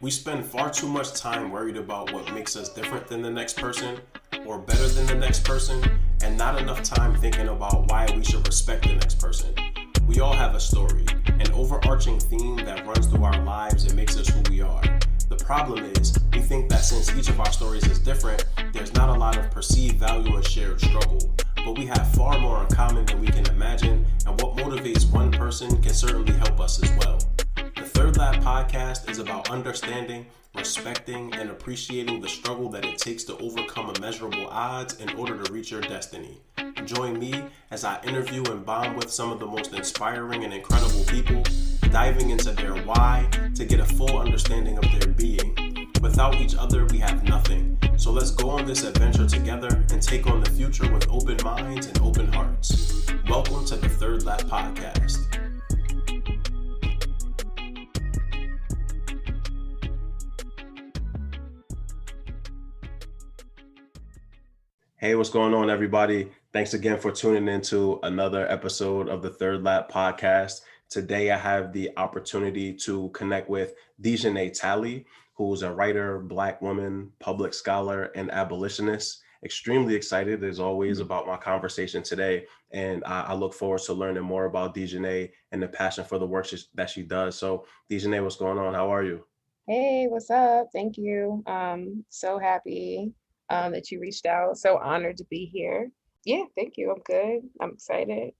We spend far too much time worried about what makes us different than the next person or better than the next person, and not enough time thinking about why we should respect the next person. We all have a story, an overarching theme that runs through our lives and makes us who we are. The problem is, we think that since each of our stories is different, there's not a lot of perceived value and shared struggle. But we have far more in common than we can imagine, and what motivates one person can certainly help us as well. The Third Lap podcast is about understanding, respecting, and appreciating the struggle that it takes to overcome immeasurable odds in order to reach your destiny. Join me as I interview and bond with some of the most inspiring and incredible people, diving into their why to get a full understanding of their being. Without each other, we have nothing. So let's go on this adventure together and take on the future with open minds and open hearts. Welcome to the Third Lap podcast. Hey, what's going on, everybody? Thanks again for tuning into another episode of the Third Lap podcast. Today, I have the opportunity to connect with Dijonée Talley, who's a writer, Black woman, public scholar, and abolitionist. Extremely excited, as always, about my conversation today. And I look forward to learning more about Dijonée and the passion for the work that she does. So, Dijonée, what's going on? How are you? Hey, what's up? Thank you. So happy that you reached out. So honored to be here. Yeah, thank you. I'm good. I'm excited.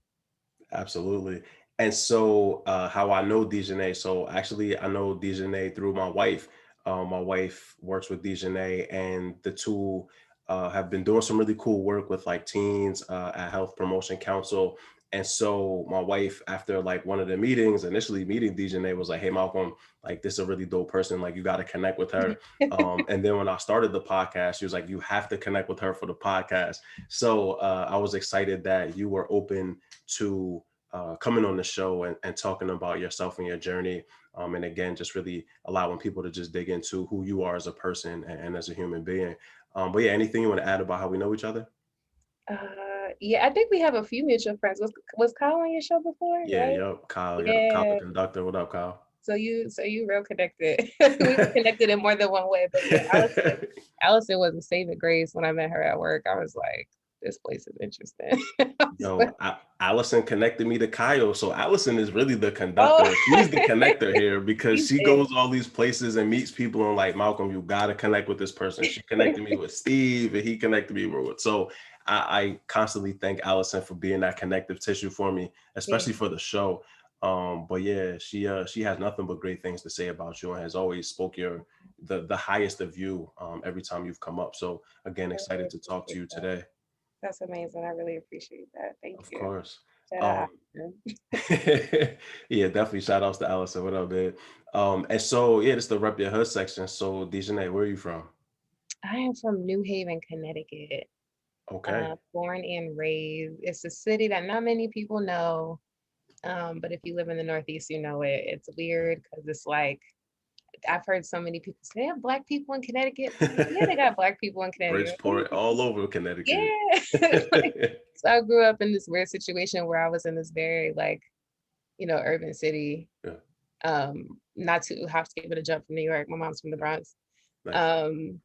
Absolutely. And so how I know Dijonée, so actually I know Dijonée through my wife. My wife works with Dijonée, and the two have been doing some really cool work with like teens at Health Promotion Council. And so my wife, after like one of the meetings, initially meeting Dijonée, was like, hey, Malcolm, like this is a really dope person. Like you got to connect with her. And then when I started the podcast, she was like, you have to connect with her for the podcast. So I was excited that you were open to coming on the show and talking about yourself and your journey. And again, just really allowing people to just dig into who you are as a person and as a human being. But yeah, anything you want to add about how we know each other? Yeah, I think we have a few mutual friends. Was Kyle on your show before? Yeah, Right? yep. Kyle, yep. Kyle Yeah. the conductor. What up, Kyle? So you real connected. We were connected in more than one way. But yeah, Allison was a saving grace when I met her at work. I was like, this place is interesting. Yo, Allison connected me to Kyle. So Allison is really the conductor. Oh. She's the connector here because she is. goes all these places and meets people and like, Malcolm, you got to connect with this person. She connected me with Steve and he connected me with. So I constantly thank Allison for being that connective tissue for me, especially for the show. But yeah, she has nothing but great things to say about you and has always spoke the highest of you every time you've come up. So again, excited to talk to you today. That's amazing. I really appreciate that. Thank you. Of course. Yeah, definitely shout outs to Allison. What up, babe? And so yeah, this is the Rep Your Hood section. So Dijonée, where are you from? I am from New Haven, Connecticut. Okay. Born and raised. It's a city that not many people know. But if you live in the Northeast, you know it. It's weird because it's like, I've heard so many people say, they have Black people in Connecticut. Yeah, they got Black people in Connecticut. Bridgeport, all over Connecticut. Yeah. So I grew up in this weird situation where I was in this very like, urban city. Yeah. Not too hop, skip, but a jump from New York. My mom's from the Bronx. Nice.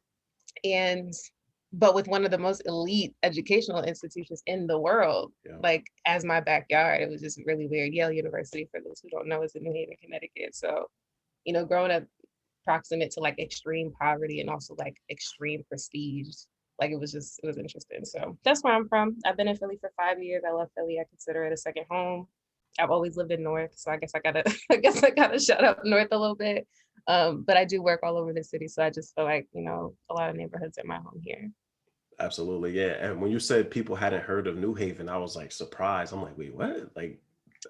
But with one of the most elite educational institutions in the world, like as my backyard, it was just really weird. Yale University, for those who don't know, is in New Haven, Connecticut. So, growing up proximate to like extreme poverty and also like extreme prestige, like it was interesting. So that's where I'm from. I've been in Philly for 5 years. I love Philly. I consider it a second home. I've always lived in North, so I guess I gotta shut up North a little bit. But I do work all over the city, so I just feel like, a lot of neighborhoods are my home here. Absolutely, yeah. And when you said people hadn't heard of New Haven, I was like surprised. I'm like, wait, what? Like,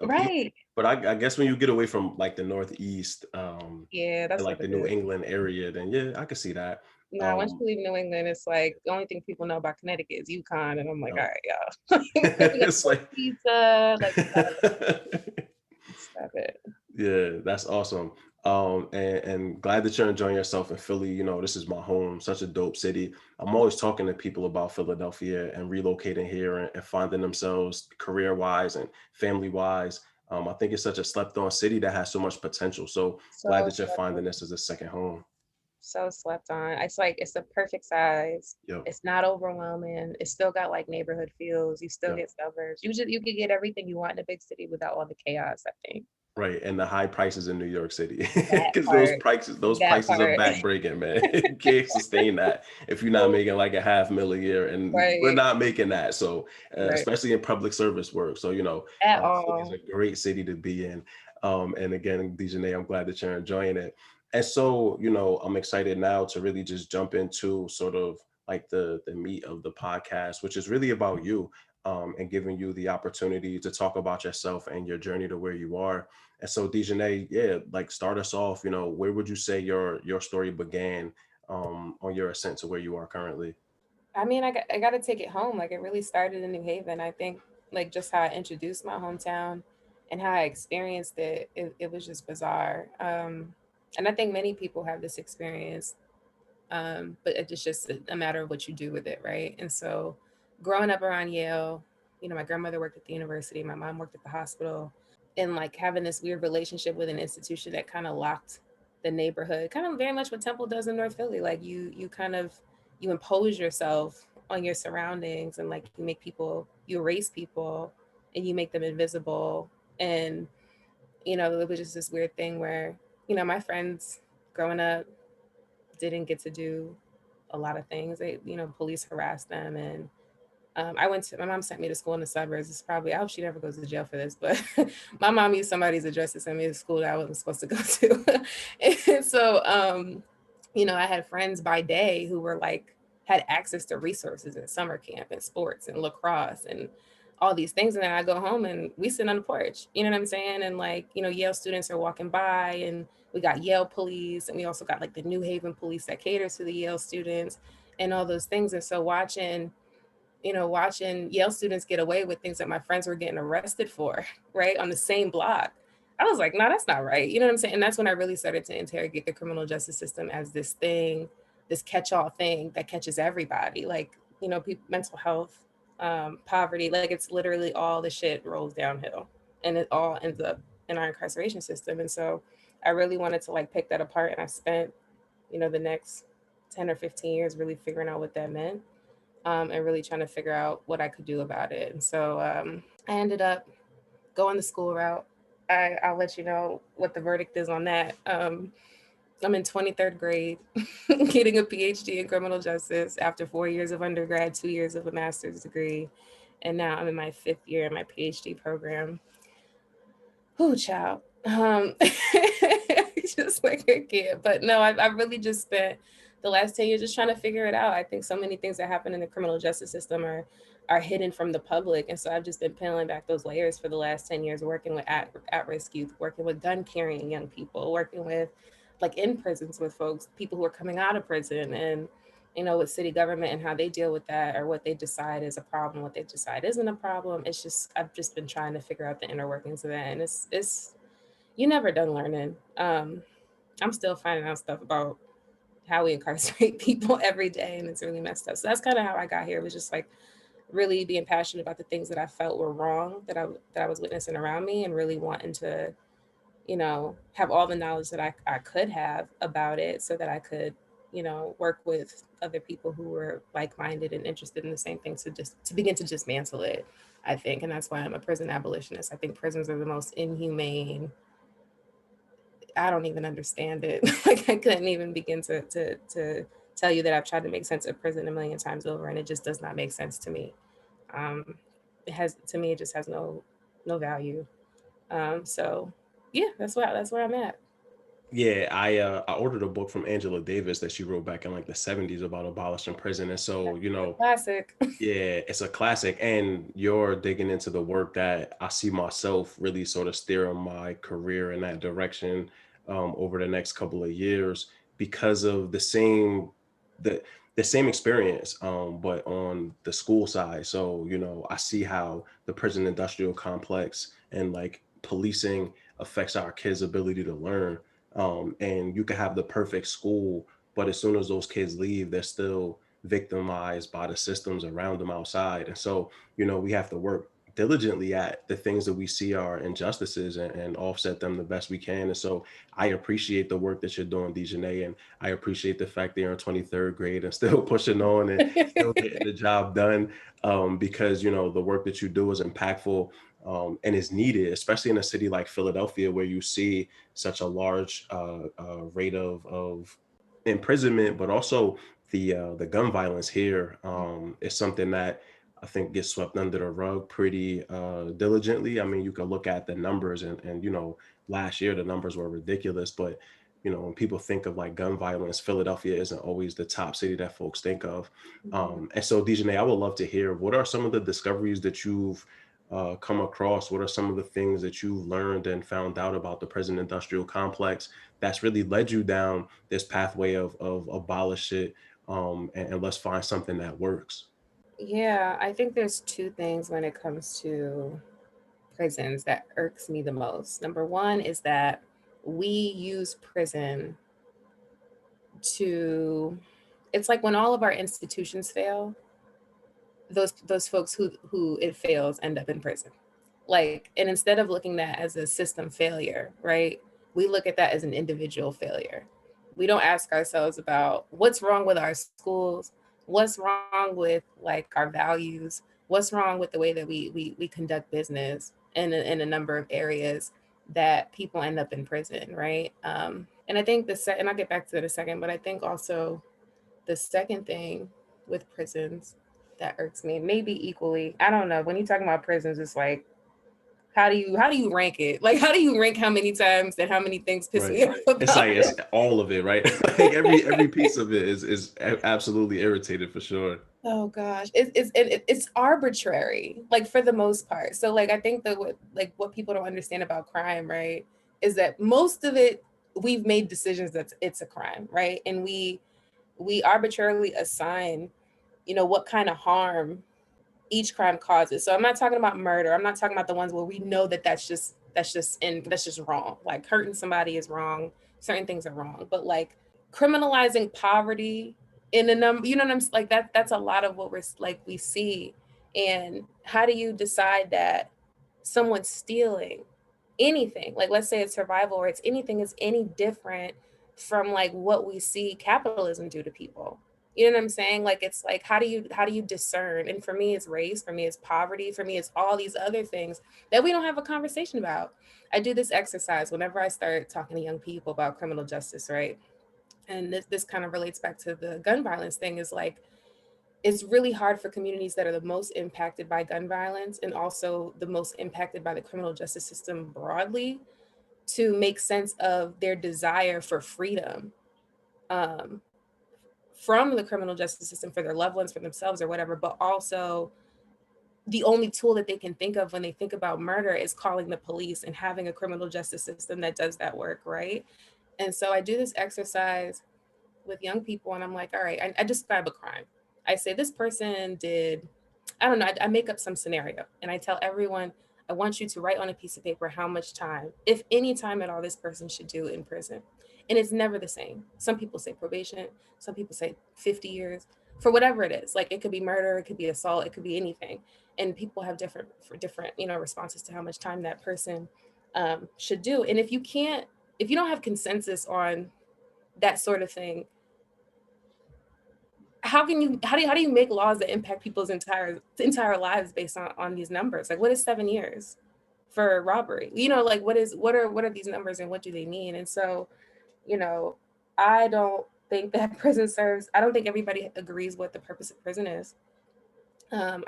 right. But I guess when you get away from like the Northeast, that's like the New England area, then yeah, I could see that. No, once you leave New England, it's like the only thing people know about Connecticut is UConn, and I'm like, all right, y'all. It's like pizza, like stop it. Yeah, that's awesome. And glad that you're enjoying yourself in Philly. This is my home, such a dope city. I'm always talking to people about Philadelphia and relocating here and finding themselves career-wise and family-wise. I think it's such a slept-on city that has so much potential. So glad that you're finding this as a second home. So slept on. It's like it's the perfect size. Yep. It's not overwhelming. It's still got like neighborhood feels. You still Yep. get suburbs. You could get everything you want in a big city without all the chaos, I think. Right, and the high prices in New York City, That because part. those That prices are part. backbreaking, man. You can't sustain that if you're not making like a half mil a year, and we're Right. not making that. So, Right. especially in public service work. So, At Philly is all. a great city to be in. And again, Dijonée, I'm glad that you're enjoying it. And so, I'm excited now to really just jump into sort of like the meat of the podcast, which is really about you, and giving you the opportunity to talk about yourself and your journey to where you are. And so, Dijonée, yeah, like start us off. Where would you say your story began, on your ascent to where you are currently? I mean, I got to take it home. Like it really started in New Haven. I think like just how I introduced my hometown and how I experienced it was just bizarre. And I think many people have this experience, but it's just a matter of what you do with it, right? And so, growing up around Yale, my grandmother worked at the university, my mom worked at the hospital, and like having this weird relationship with an institution that kind of locked the neighborhood, kind of very much what Temple does in North Philly. Like you kind of you impose yourself on your surroundings, and like you erase people, and you make them invisible. And it was just this weird thing where my friends growing up didn't get to do a lot of things. Police harassed them, and my mom sent me to school in the suburbs. It's probably, I hope she never goes to jail for this, but my mom used somebody's address to send me to school that I wasn't supposed to go to. And so, I had friends by day who were like, had access to resources in summer camp and sports and lacrosse and all these things. And then I go home and we sit on the porch, you know what I'm saying? And like, Yale students are walking by, and we got Yale police, and we also got like the New Haven police that caters to the Yale students and all those things. And so watching Yale students get away with things that my friends were getting arrested for, right, on the same block. I was like, no, that's not right. You know what I'm saying? And that's when I really started to interrogate the criminal justice system as this thing, this catch-all thing that catches everybody. Like, mental health, poverty, like it's literally all the shit rolls downhill, and it all ends up in our incarceration system. And so I really wanted to like pick that apart. And I spent, the next 10 or 15 years really figuring out what that meant, and really trying to figure out what I could do about it. And so I ended up going the school route. I'll let you know what the verdict is on that. I'm in 23rd grade, getting a PhD in criminal justice after 4 years of undergrad, 2 years of a master's degree. And now I'm in my 5th year in my PhD program. Oh, child. Just like a kid. But no, I've really just spent the last 10 years just trying to figure it out. I think so many things that happen in the criminal justice system are hidden from the public. And so I've just been peeling back those layers for the last 10 years, working with at-risk youth, working with gun carrying young people, working with like in prisons with folks, people who are coming out of prison, and with city government and how they deal with that, or what they decide is a problem, what they decide isn't a problem. It's just I've just been trying to figure out the inner workings of that, and it's you never done learning. I'm still finding out stuff about how we incarcerate people every day, and it's really messed up. So that's kind of how I got here. It was just like really being passionate about the things that I felt were wrong, that I was witnessing around me, and really wanting to have all the knowledge that I could have about it, so that I could, work with other people who were like-minded and interested in the same things, to just to begin to dismantle it, I think. And that's why I'm a prison abolitionist. I think prisons are the most inhumane. I don't even understand it. Like I couldn't even begin to tell you that I've tried to make sense of prison a million times over, and it just does not make sense to me. Um, it has to me, it just has no value. So yeah, that's where I'm at. Yeah, I ordered a book from Angela Davis that she wrote back in like the 70s about abolishing prison. And so, Classic. yeah, it's a classic. And you're digging into the work that I see myself really sort of steering my career in that direction, over the next couple of years, because of the the same experience, but on the school side. So, I see how the prison industrial complex and like policing affects our kids' ability to learn. And you can have the perfect school, but as soon as those kids leave, they're still victimized by the systems around them outside. And so, we have to work diligently at the things that we see are injustices, and offset them the best we can. And so I appreciate the work that you're doing, Dijonée, and I appreciate the fact that you're in 23rd grade and still pushing on and still getting the job done, because the work that you do is impactful, and is needed, especially in a city like Philadelphia, where you see such a large rate of imprisonment, but also the gun violence here is something that I think gets swept under the rug pretty diligently. I mean, you can look at the numbers, and last year the numbers were ridiculous, but when people think of like gun violence, Philadelphia isn't always the top city that folks think of. And so, Dijonée, I would love to hear, what are some of the discoveries that you've come across? What are some of the things that you've learned and found out about the prison industrial complex that's really led you down this pathway of abolish it, and let's find something that works? Yeah, I think there's two things when it comes to prisons that irks me the most. Number one is that we use prison to, it's like when all of our institutions fail, those folks who it fails end up in prison. Like, and instead of looking at that as a system failure, right? We look at that as an individual failure. We don't ask ourselves about what's wrong with our schools, what's wrong with like our values, what's wrong with the way that we conduct business in a number of areas that people end up in prison, right? And I think and I'll get back to it in a second, but I think also the second thing with prisons that irks me, maybe equally, I don't know. When you're talking about prisons, it's like, how do you rank it? Like, how do you rank how many times and how many things piss Right. me off It's about like it's it? all of it, right? Like every piece of it is absolutely irritated for sure. Oh gosh, it's arbitrary, like for the most part. So like I think that what people don't understand about crime, right, is that most of it we've made decisions that it's a crime, right, and we arbitrarily assign, what kind of harm each crime causes. So I'm not talking about murder. I'm not talking about the ones where we know that that's just wrong. Like hurting somebody is wrong. Certain things are wrong. But like criminalizing poverty in a number, you know what I'm like that's a lot of what we see. And how do you decide that someone's stealing anything? Like let's say it's survival or it's anything is any different from like what we see capitalism do to people. You know what I'm saying? Like it's like how do you discern? And for me it's race, for me it's poverty, for me it's all these other things that we don't have a conversation about. I do this exercise whenever I start talking to young people about criminal justice, right? And this kind of relates back to the gun violence thing, is like it's really hard for communities that are the most impacted by gun violence and also the most impacted by the criminal justice system broadly to make sense of their desire for freedom, um, from the criminal justice system for their loved ones, for themselves, or whatever. But also, the only tool that they can think of when they think about murder is calling the police and having a criminal justice system that does that work, right? And so I do this exercise with young people, and I'm like, all right, I describe a crime. I say this person did, I don't know, I make up some scenario, and I tell everyone, I want you to write on a piece of paper how much time, if any time at all, this person should do in prison. And it's never the same. Some people say probation, some people say 50 years, for whatever it is. Like it could be murder, it could be assault, it could be anything. And people have different responses to how much time that person should do. And if you don't have consensus on that sort of thing, how do you make laws that impact people's entire lives based on these numbers? Like what is 7 years for robbery? Like what are these numbers and what do they mean? And so, you know, I don't think that I don't think everybody agrees what the purpose of prison is. I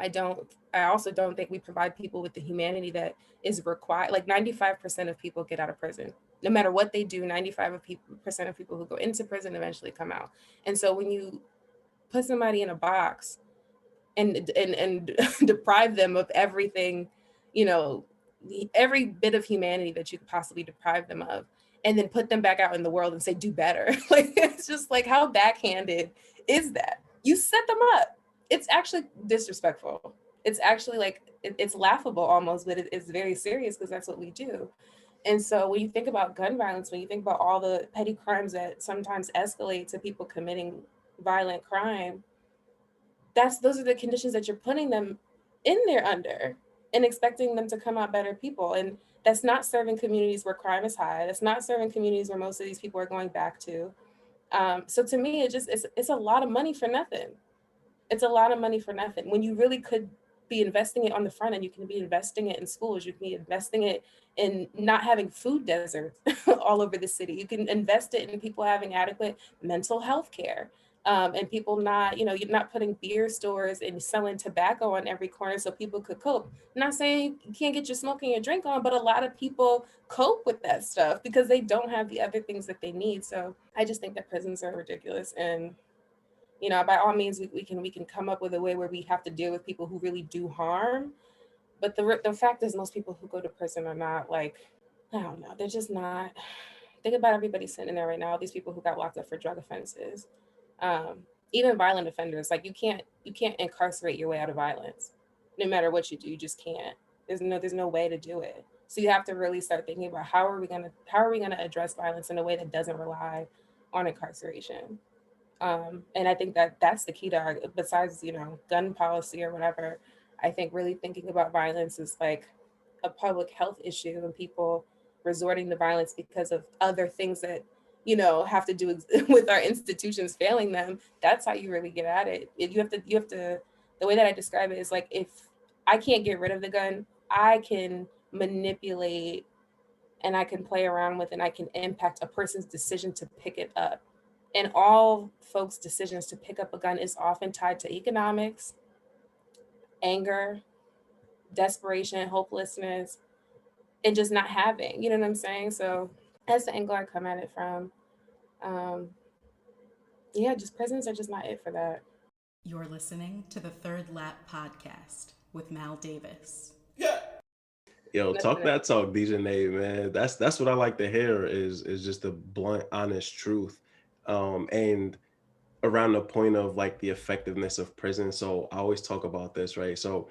also don't think we provide people with the humanity that is required. Like 95% of people get out of prison. No matter what they do, 95% of people who go into prison eventually come out. And so when you put somebody in a box and deprive them of everything, you know, every bit of humanity that you could possibly deprive them of, and then put them back out in the world and say, do better. Like, it's just like, how backhanded is that? You set them up. It's actually disrespectful. It's actually like, it's laughable almost, but it's very serious because that's what we do. And so when you think about gun violence, when you think about all the petty crimes that sometimes escalate to people committing violent crime, those are the conditions that you're putting them in there under. and expecting them to come out better people. And that's not serving communities where crime is high. That's not serving communities where most of these people are going back to. So to me, it's a lot of money for nothing. It's a lot of money for nothing when you really could be investing it on the front end. You can be investing it in schools. You can be investing it in not having food deserts all over the city. You can invest it in people having adequate mental health care. And people not, you're not putting beer stores and selling tobacco on every corner so people could cope. I'm not saying you can't get your smoking your drink on, but a lot of people cope with that stuff because they don't have the other things that they need. So I just think that prisons are ridiculous. And by all means, we can come up with a way where we have to deal with people who really do harm. But the fact is, most people who go to prison are not like, I don't know, they're just not. Think about everybody sitting there right now. These people who got locked up for drug offenses, um, even violent offenders. Like you can't incarcerate your way out of violence, no matter what you do. You just can't. There's no way to do it. So you have to really start thinking about how are we gonna address violence in a way that doesn't rely on incarceration. And I think that that's the key to our, besides, gun policy or whatever. I think really thinking about violence is like a public health issue, and people resorting to violence because of other things that, have to do with our institutions failing them. That's how you really get at it. You have to, the way that I describe it is like, if I can't get rid of the gun, I can manipulate and I can play around with and I can impact a person's decision to pick it up. And all folks' decisions to pick up a gun is often tied to economics, anger, desperation, hopelessness, and just not having. You know what I'm saying? So that's the angle I come at it from. Um, yeah, just prisons are just not it for that. You're listening to the Third Lap Podcast with Mal Davis. Yeah. Yo, talk that talk, Dijonée, man. That's what I like to hear is just the blunt, honest truth. And around the point of like the effectiveness of prison. So I always talk about this, right? So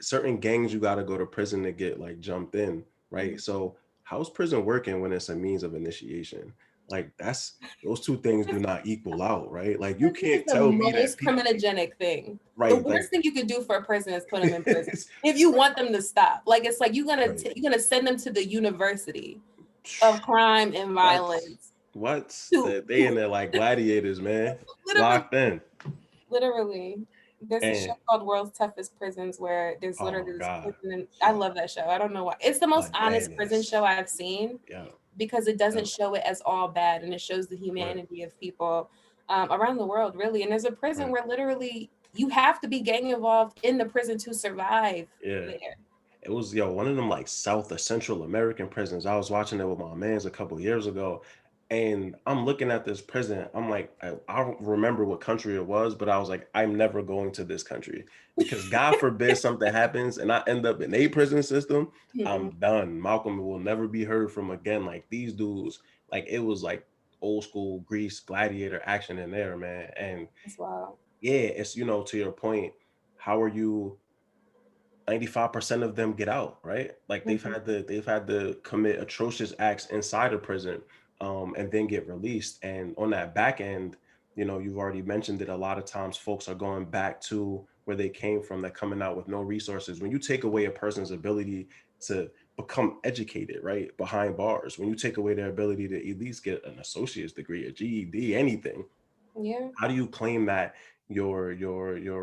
certain gangs, you got to go to prison to get like jumped in, right? Mm-hmm. So how's prison working when it's a means of initiation? Like those two things do not equal out, right? Like you can't tell me that it's criminogenic thing. Right, the worst thing you could do for a person is put them in prison if you want them to stop. Like it's like you're gonna send them to the university of crime and violence. What? They in there like gladiators, man. Locked in. Literally. There's a show called World's Toughest Prisons where there's literally this prison. I love that show. I don't know why. It's the most honest prison show I've seen. Yeah. Because it doesn't show it as all bad, and it shows the humanity of people around the world, really. And there's a prison where literally you have to be gang involved in the prison to survive. Yeah. There. It was one of them like South or Central American prisons. I was watching it with my mans a couple of years ago. And I'm looking at this prison. I'm like, I don't remember what country it was, but I was like, I'm never going to this country because God forbid something happens and I end up in a prison system. Mm-hmm. I'm done. Malcolm will never be heard from again. Like these dudes, like it was like old school Greece gladiator action in there, man. And wow. Yeah, it's, to your point, how are you? 95% of them get out, right? Like they've had to commit atrocious acts inside of prison. And then get released. And on that back end, you've already mentioned that a lot of times folks are going back to where they came from. They're coming out with no resources. When you take away a person's ability to become educated, right, behind bars, when you take away their ability to at least get an associate's degree, a GED, anything, how do you claim that you're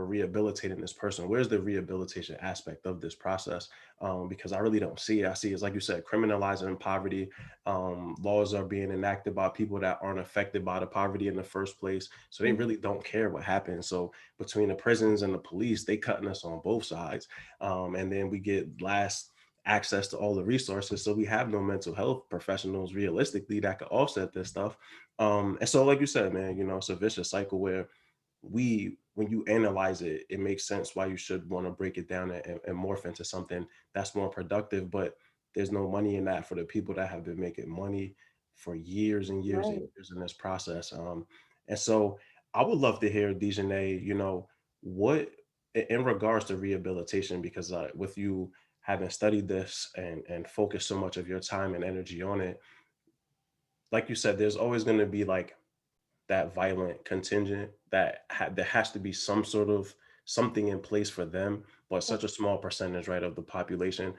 rehabilitating this person? Where's the rehabilitation aspect of this process? Because I really don't see it. I see it's like you said, criminalizing poverty. Laws are being enacted by people that aren't affected by the poverty in the first place. So they really don't care what happens. So between the prisons and the police, they cutting us on both sides. And then we get last access to all the resources. So we have no mental health professionals realistically that could offset this stuff. And so like you said, man, it's a vicious cycle where when you analyze it, it makes sense why you should want to break it down and morph into something that's more productive. But there's no money in that for the people that have been making money for years and years and years in this process. And so I would love to hear, Dijonée, what in regards to rehabilitation, because with you having studied this and focused so much of your time and energy on it, like you said, there's always going to be like that violent contingent that there has to be some sort of something in place for them but such a small percentage, right, of the population.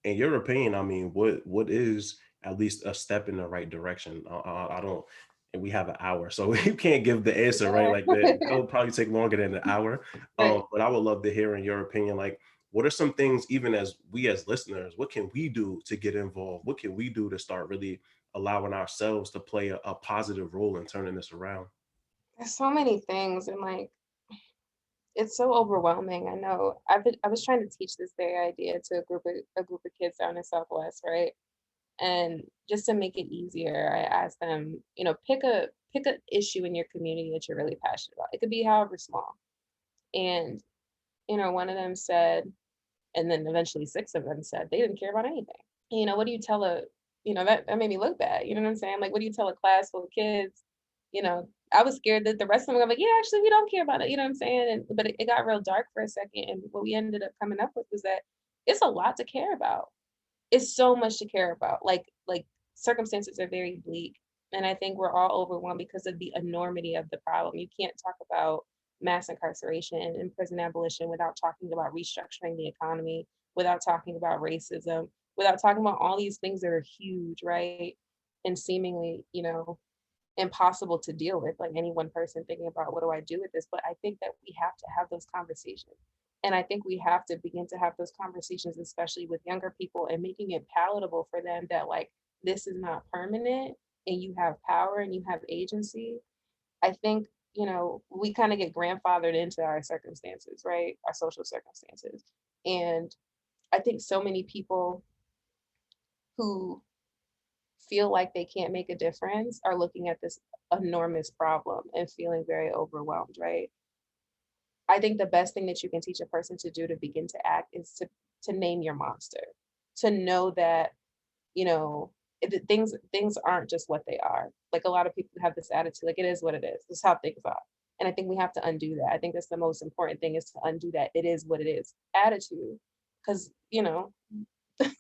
In your opinion, I mean, what is at least a step in the right direction? I don't. And we have an hour, so you can't give the answer, right? Like that, it'll probably take longer than an hour. Right. But I would love to hear in your opinion, like, what are some things, even as we as listeners, what can we do to get involved? What can we do to start really allowing ourselves to play a positive role in turning this around? There's so many things, and like it's so overwhelming. I know. I was trying to teach this very idea to a group of kids down in Southwest, right? And just to make it easier, I asked them, pick a issue in your community that you're really passionate about. It could be however small. And one of them said, and then eventually six of them said they didn't care about anything. And, what do you tell that made me look bad. You know what I'm saying? Like, what do you tell a class full of kids? I was scared that the rest of them were like, yeah, actually, we don't care about it. You know what I'm saying? But it got real dark for a second. And what we ended up coming up with was that it's a lot to care about. It's so much to care about. Like circumstances are very bleak. And I think we're all overwhelmed because of the enormity of the problem. You can't talk about mass incarceration and prison abolition without talking about restructuring the economy, without talking about racism, without talking about all these things that are huge, right? And seemingly, impossible to deal with, like any one person thinking about what do I do with this. But I think that we have to have those conversations. And I think we have to begin to have those conversations, especially with younger people, and making it palatable for them that like this is not permanent and you have power and you have agency. I think, we kind of get grandfathered into our circumstances, right? Our social circumstances. And I think so many people who feel like they can't make a difference are looking at this enormous problem and feeling very overwhelmed, right? I think the best thing that you can teach a person to do to begin to act is to name your monster, to know that, things aren't just what they are. Like a lot of people have this attitude, like it is what it is. This is how things are. And I think we have to undo that. I think that's the most important thing, is to undo that it is what it is attitude. Because,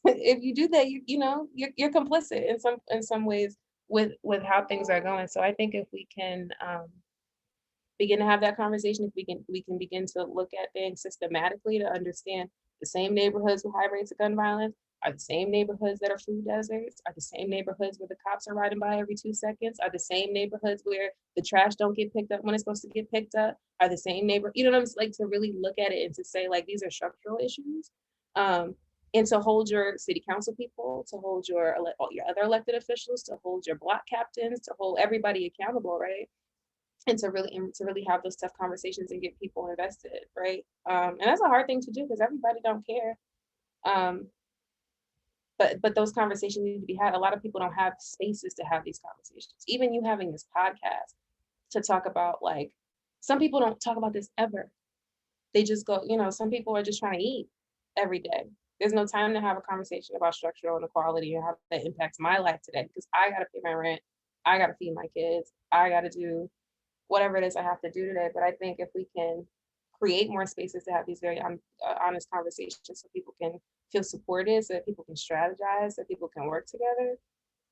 if you do that, you're complicit in some ways with how things are going. So I think if we can begin to have that conversation, if we can begin to look at things systematically to understand the same neighborhoods with high rates of gun violence are the same neighborhoods that are food deserts, are the same neighborhoods where the cops are riding by every 2 seconds, are the same neighborhoods where the trash don't get picked up when it's supposed to get picked up, are the same neighbor, what I'm like, to really look at it and to say like these are structural issues. And to hold your city council people, to hold your other elected officials, to hold your block captains, to hold everybody accountable, right? And to really have those tough conversations and get people invested, right? And that's a hard thing to do because everybody don't care. But those conversations need to be had. A lot of people don't have spaces to have these conversations. Even you having this podcast to talk about, like, some people don't talk about this ever. They just go, some people are just trying to eat every day. There's no time to have a conversation about structural inequality and how that impacts my life today, because I got to pay my rent, I got to feed my kids, I got to do whatever it is I have to do today. But I think if we can create more spaces to have these very honest conversations, so people can feel supported, so that people can strategize, so people can work together.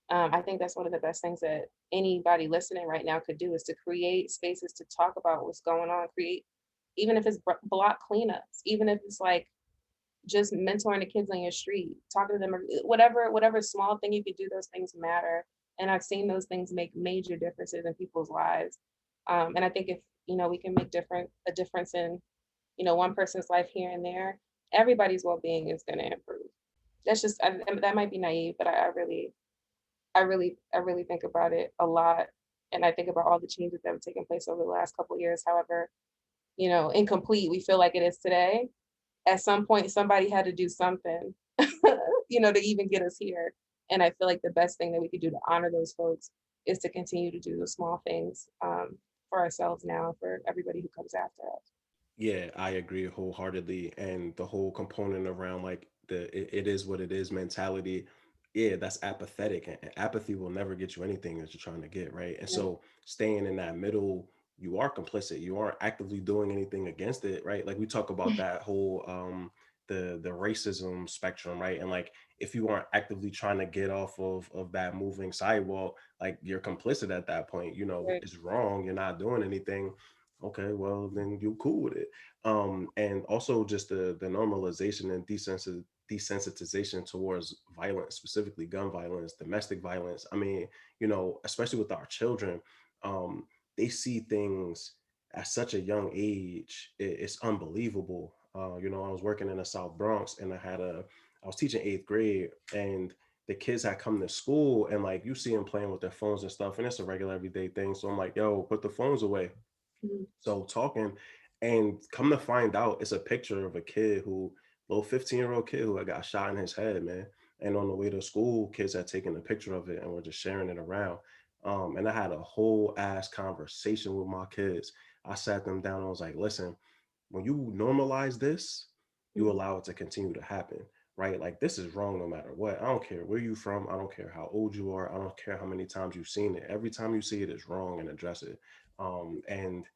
I think that's one of the best things that anybody listening right now could do, is to create spaces to talk about what's going on. Create, even if it's block cleanups, even if it's like just mentoring the kids on your street, talking to them, whatever small thing you could do, those things matter. And I've seen those things make major differences in people's lives. And I think if, we can make a difference in, one person's life here and there, everybody's well-being is going to improve. That's just, that might be naive, but I really think about it a lot. And I think about all the changes that have taken place over the last couple of years. However, incomplete we feel like it is today, at some point somebody had to do something, to even get us here. And I feel like the best thing that we could do to honor those folks is to continue to do the small things for ourselves now, for everybody who comes after us. Yeah, I agree wholeheartedly. And the whole component around like it is what it is mentality, yeah, that's apathetic. And apathy will never get you anything that you're trying to get, right? And Yeah. so staying in that middle, you are complicit. You aren't actively doing anything against it, right? Like we talk about that whole the racism spectrum, right? And like if you aren't actively trying to get off of that moving sidewalk, like you're complicit at that point. Right. It's wrong. You're not doing anything. Okay, well then you cool with it. And also just the normalization and desensitization towards violence, specifically gun violence, domestic violence. I mean, especially with our children, um, they see things at such a young age. It's unbelievable. I was working in the South Bronx, and I was teaching eighth grade, and the kids had come to school, and like you see them playing with their phones and stuff, and it's a regular everyday thing. So I'm like, yo, put the phones away. Mhm. So talking, and come to find out, it's a picture of a kid little 15-year-old kid who had got shot in his head, man. And on the way to school, kids had taken a picture of it and were just sharing it around. And I had a whole ass conversation with my kids. I sat them down and I was like, listen, when you normalize this, you Mhm. allow it to continue to happen, right? Like this is wrong no matter what. I don't care where you from. I don't care how old you are. I don't care how many times you've seen it. Every time you see it is wrong, and address it. And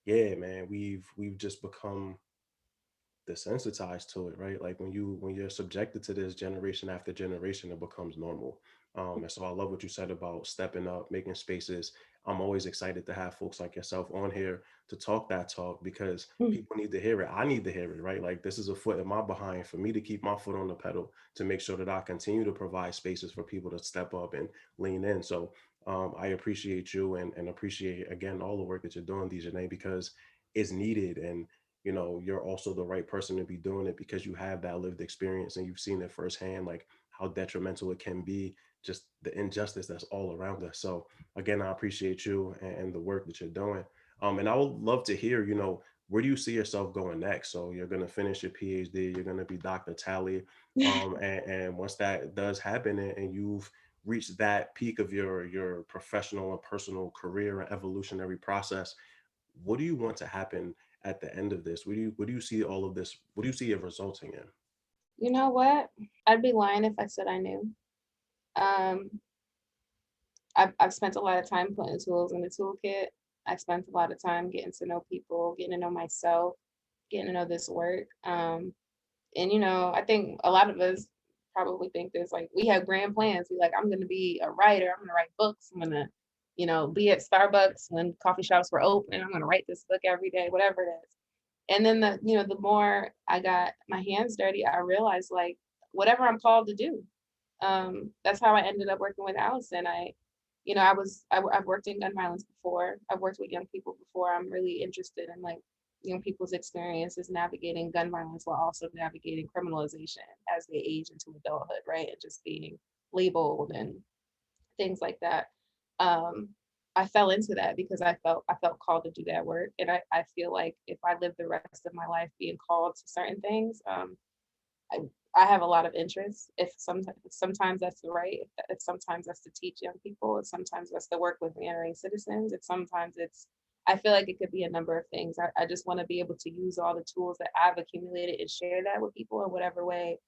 yeah, man, we've just become desensitized to it, right? Like when you're subjected to this generation after generation, it becomes normal. And so I love what you said about stepping up, making spaces. I'm always excited to have folks like yourself on here to talk that talk, because Mhm. people need to hear it. I need to hear it, right? Like this is a foot in my behind for me to keep my foot on the pedal to make sure that I continue to provide spaces for people to step up and lean in. So I appreciate you, and appreciate again all the work that you're doing, Dijonée, because it's needed. And you're also the right person to be doing it because you have that lived experience and you've seen it firsthand, like how detrimental it can be, just the injustice that's all around us. So again, I appreciate you and the work that you're doing. And I would love to hear, where do you see yourself going next? So you're going to finish your PhD, you're going to be Dr. Talley. And once that does happen, and you've reached that peak of your professional and personal career and evolutionary process, what do you want to happen at the end of this? What do you see all of this? What do you see it resulting in? You know what? I'd be lying if I said I knew. Um, I've spent a lot of time putting tools in the toolkit. I spent a lot of time getting to know people, getting to know myself, getting to know this work. And I think a lot of us probably think this, like we have grand plans. We like, I'm gonna be a writer, I'm gonna write books, I'm gonna, be at Starbucks when coffee shops were open, I'm gonna write this book every day, whatever it is. And then the more I got my hands dirty, I realized like whatever I'm called to do. That's how I ended up working with Allison. I've worked in gun violence before. I've worked with young people before. I'm really interested in like young people's experiences navigating gun violence while also navigating criminalization as they age into adulthood, right? And just being labeled and things like that. Um, I fell into that because I felt called to do that work. And I feel like if I live the rest of my life being called to certain things, I, I have a lot of interests. If sometimes that's the right, if sometimes that's to teach young people, if sometimes that's to work with entering citizens, if sometimes it's, I feel like it could be a number of things. I just want to be able to use all the tools that I've accumulated and share that with people in whatever way,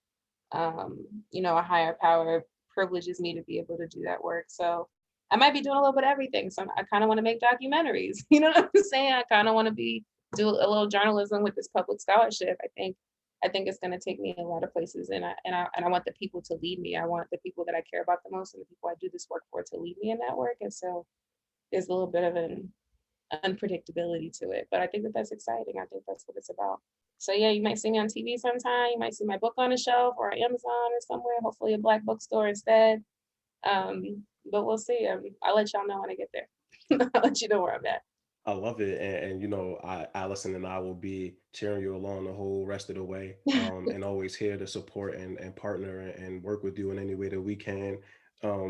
a higher power privileges me to be able to do that work. So I might be doing a little bit of everything. So I kind of want to make documentaries. You know what I'm saying? I kind of want to do a little journalism with this public scholarship. I think it's going to take me a lot of places, and I want the people to lead me. I want the people that I care about the most and the people I do this work for to lead me in that work. And so there's a little bit of an unpredictability to it, but I think that that's exciting. I think that's what it's about. So yeah, you might see me on TV sometime. You might see my book on a shelf or on Amazon or somewhere. Hopefully, a Black bookstore instead. But we'll see. I'll let y'all know when I get there. I'll let you know where I'm at. I love it, and Allison and I will be cheering you along the whole rest of the way, and always here to support and partner and work with you in any way that we can,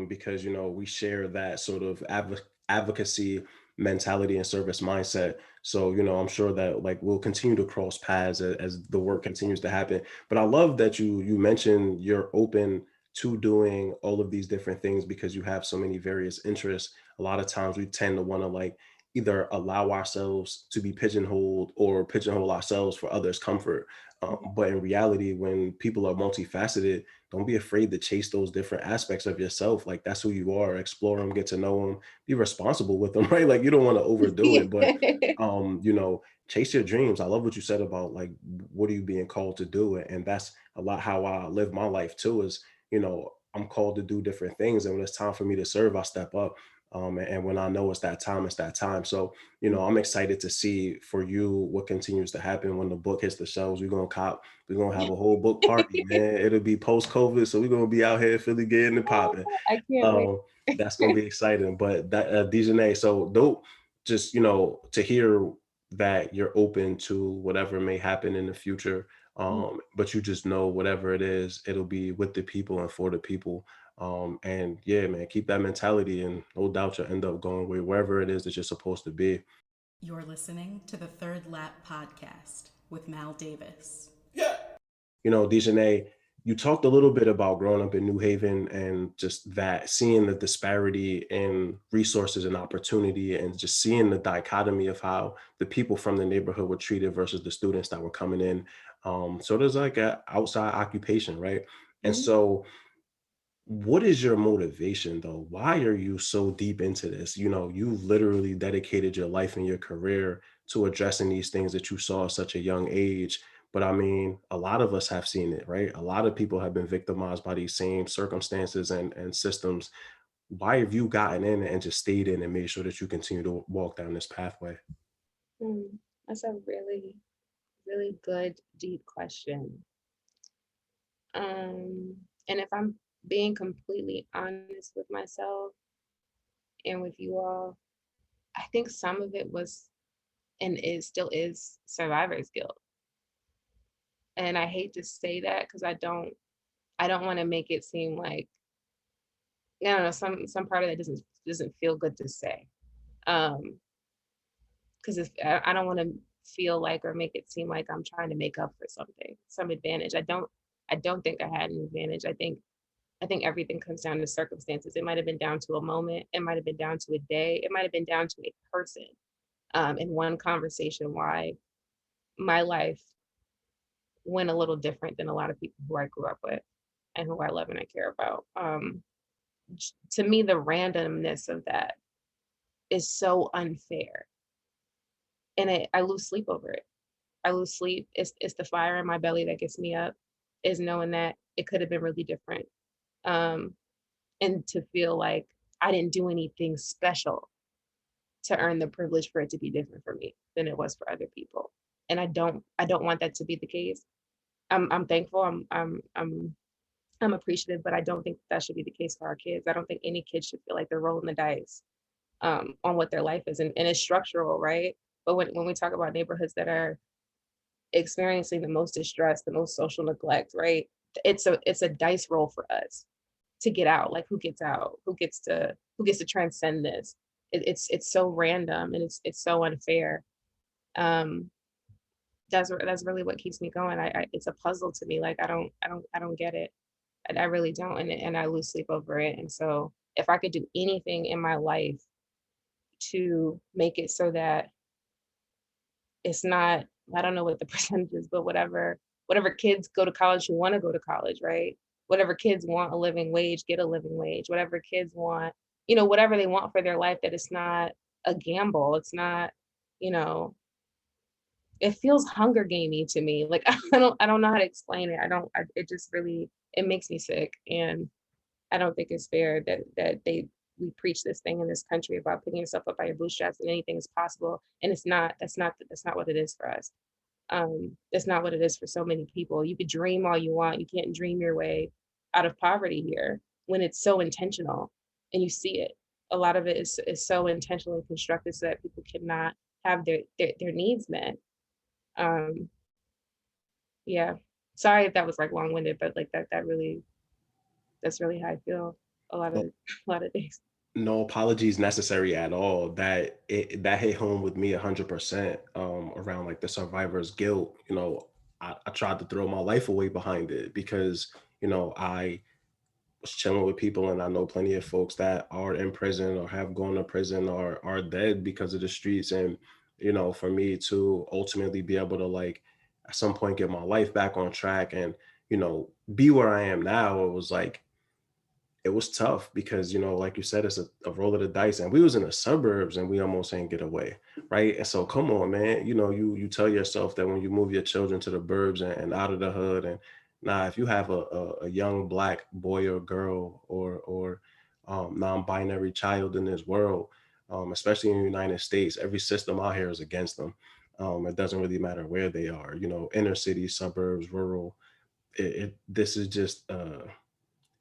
because we share that sort of advocacy mentality and service mindset. So I'm sure that like we'll continue to cross paths as the work continues to happen. But I love that you mentioned you're open to doing all of these different things because you have so many various interests. A lot of times we tend to want to like either allow ourselves to be pigeonholed or pigeonhole ourselves for others' comfort. But in reality, when people are multifaceted, don't be afraid to chase those different aspects of yourself. Like that's who you are. Explore them, get to know them, be responsible with them, right? Like you don't want to overdo it, but chase your dreams. I love what you said about like what are you being called to do, and that's a lot how I live my life too. Is I'm called to do different things, and when it's time for me to serve, I step up. And when I know it's that time, it's that time. So, you know, I'm excited to see for you what continues to happen when the book hits the shelves. We're gonna have a whole book party, man. It'll be post COVID, so we're gonna be out here in Philly getting it popping. I can't wait. That's gonna be exciting. But that Dijonée, so dope. Just, you know, to hear that you're open to whatever may happen in the future. But you just know whatever it is, it'll be with the people and for the people. And yeah, man, keep that mentality, and no doubt you'll end up going wherever it is that you're supposed to be. You're listening to the Third Lap Podcast with Mal Davis. Yeah. You know, Dijonée, you talked a little bit about growing up in New Haven and just that seeing the disparity in resources and opportunity, and just seeing the dichotomy of how the people from the neighborhood were treated versus the students that were coming in. So there's like an outside occupation, right? And so what is your motivation though? Why are you so deep into this? You know, you've literally dedicated your life and your career to addressing these things that you saw at such a young age. But I mean, a lot of us have seen it, right? A lot of people have been victimized by these same circumstances and systems. Why have you gotten in and just stayed in and made sure that you continue to walk down this pathway? That's a really, really good, deep question. And if I'm being completely honest with myself and with you all, I think some of it was and still is survivor's guilt. And I hate to say that because I don't want to make it seem like, I don't know, some part of that doesn't feel good to say. Because if I don't want to feel like or make it seem like I'm trying to make up for something, some advantage. I don't think I had an advantage. I think everything comes down to circumstances. It might have been down to a moment. It might have been down to a day. It might have been down to a person. In one conversation, why my life went a little different than a lot of people who I grew up with and who I love and I care about. To me, the randomness of that is so unfair. And I lose sleep over it. I lose sleep. It's the fire in my belly that gets me up, is knowing that it could have been really different. And to feel like I didn't do anything special to earn the privilege for it to be different for me than it was for other people. And I don't want that to be the case. I'm thankful. I'm appreciative, but I don't think that should be the case for our kids. I don't think any kid should feel like they're rolling the dice on what their life is, and it's structural, right? But when we talk about neighborhoods that are experiencing the most distress, the most social neglect, right? It's a dice roll for us to get out. Like, who gets out? Who gets to transcend this? It's so random, and it's so unfair. That's really what keeps me going. It's a puzzle to me. Like, I don't get it. I really don't, and I lose sleep over it. And so if I could do anything in my life to make it so that it's not, I don't know what the percentage is, but whatever kids go to college who want to go to college, right? Whatever kids want a living wage, get a living wage. Whatever kids want, whatever they want for their life, that it's not a gamble. It's not, it feels Hunger Gamey to me. Like, I don't know how to explain it. It just really, it makes me sick. And I don't think it's fair that we preach this thing in this country about picking yourself up by your bootstraps and anything is possible. And that's not what it is for us. That's not what it is for so many people. You could dream all you want. You can't dream your way out of poverty here when it's so intentional, and you see it. A lot of it is so intentionally constructed so that people cannot have their needs met. Yeah. Sorry if that was like long-winded, but like that's really how I feel a lot of days. No apologies necessary at all. That hit home with me 100%, around like the survivor's guilt. I tried to throw my life away behind it because, I was chilling with people, and I know plenty of folks that are in prison or have gone to prison or are dead because of the streets. And, for me to ultimately be able to, like, at some point get my life back on track and, be where I am now, it was tough because, like you said, it's a roll of the dice, and we was in the suburbs and we almost ain't get away. Right. And so come on, man, you tell yourself that when you move your children to the burbs and out of the hood, and if you have a young Black boy or girl or non-binary child in this world, especially in the United States. Every system out here is against them. It doesn't really matter where they are, inner city, suburbs, rural. This is just